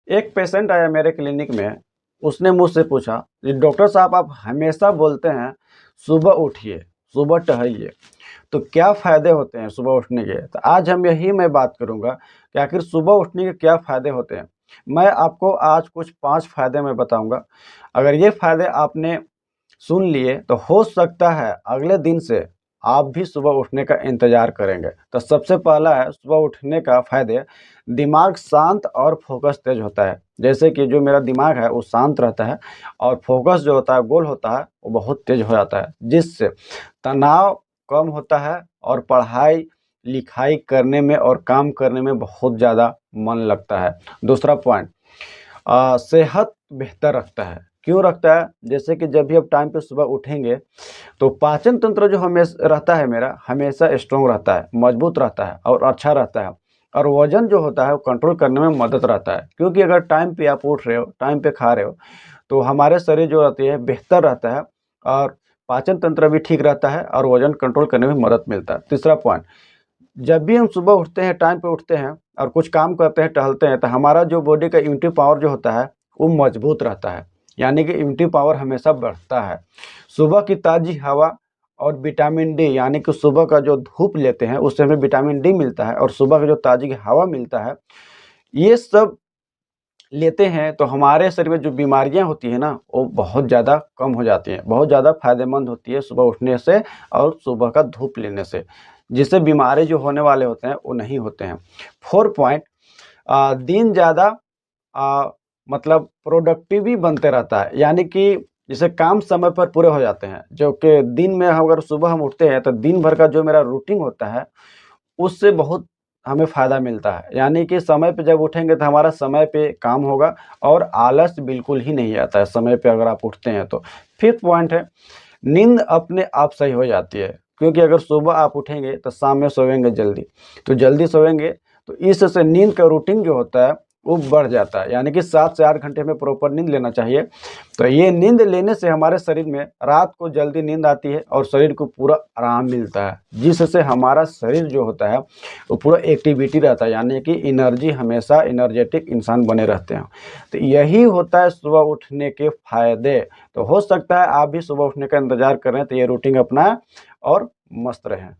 एक पेशेंट आया मेरे क्लिनिक में, उसने मुझसे पूछा कि डॉक्टर साहब आप हमेशा बोलते हैं सुबह उठिए, सुबह टहलिए, तो क्या फ़ायदे होते हैं सुबह उठने के? तो आज मैं बात करूँगा कि आखिर सुबह उठने के क्या फ़ायदे होते हैं। मैं आपको आज कुछ 5 फ़ायदे मैं बताऊँगा। अगर ये फ़ायदे आपने सुन लिए तो हो सकता है अगले दिन से आप भी सुबह उठने का इंतज़ार करेंगे। तो सबसे पहला है सुबह उठने का फ़ायदे, दिमाग शांत और फ़ोकस तेज़ होता है। जैसे कि जो मेरा दिमाग है वो शांत रहता है और फ़ोकस जो होता है, गोल होता है, वो बहुत तेज़ हो जाता है, जिससे तनाव कम होता है और पढ़ाई-लिखाई करने में और काम करने में बहुत ज़्यादा मन लगता है। दूसरा पॉइंट, सेहत बेहतर रखता है। क्यों रखता है? जैसे कि जब भी आप टाइम पे सुबह उठेंगे, तो पाचन तंत्र जो रहता है मेरा, हमेशा स्ट्रॉन्ग रहता है, मजबूत रहता है और अच्छा रहता है। और वज़न जो होता है वो कंट्रोल करने में मदद रहता है। क्योंकि अगर टाइम पे आप उठ रहे हो, टाइम पे खा रहे हो, तो हमारे शरीर जो रहती है बेहतर रहता है और पाचन तंत्र भी ठीक रहता है और वज़न कंट्रोल करने में मदद मिलता है। तीसरा पॉइंट, जब भी हम सुबह उठते हैं, टाइम पे उठते हैं और कुछ काम करते हैं, टहलते हैं, तो हमारा जो बॉडी का इम्यूनिटी पावर जो होता है, वो मजबूत रहता है। यानी कि इम्यूनिटी पावर हमेशा बढ़ता है। सुबह की ताज़ी हवा और विटामिन डी, यानी कि सुबह का जो धूप लेते हैं, उससे हमें विटामिन डी मिलता है और सुबह की जो ताज़ी हवा मिलता है, ये सब लेते हैं तो हमारे शरीर में जो बीमारियाँ होती हैं ना, वो बहुत ज़्यादा कम हो जाती हैं। बहुत ज़्यादा फ़ायदेमंद होती है सुबह उठने से और सुबह का धूप लेने से, जिससे बीमारी जो होने वाले होते हैं, वो नहीं होते हैं। 4 पॉइंट, दिन ज़्यादा मतलब प्रोडक्टिव भी बनते रहता है, यानी कि जैसे काम समय पर पूरे हो जाते हैं, जो कि दिन में अगर सुबह हम उठते हैं, तो दिन भर का जो मेरा रूटीन होता है, उससे बहुत हमें फ़ायदा मिलता है। यानी कि समय पे जब उठेंगे तो हमारा समय पे काम होगा और आलस बिल्कुल ही नहीं आता है समय पे अगर आप उठते हैं तो। 5th पॉइंट है, नींद अपने आप सही हो जाती है, क्योंकि अगर सुबह आप उठेंगे तो शाम में सोएँगे जल्दी, तो जल्दी सोएँगे तो इससे नींद का रूटीन जो होता है वो बढ़ जाता है, यानी कि 7 से 8 घंटे में प्रॉपर नींद लेना चाहिए। तो ये नींद लेने से हमारे शरीर में रात को जल्दी नींद आती है और शरीर को पूरा आराम मिलता है, जिससे हमारा शरीर जो होता है वो पूरा एक्टिविटी रहता है, यानी कि एनर्जी, हमेशा एनर्जेटिक इंसान बने रहते हैं। तो यही होता है सुबह उठने के फ़ायदे। तो हो सकता है आप भी सुबह उठने का इंतज़ार कर रहे हैं, तो ये रूटीन अपनाएँ और मस्त रहें।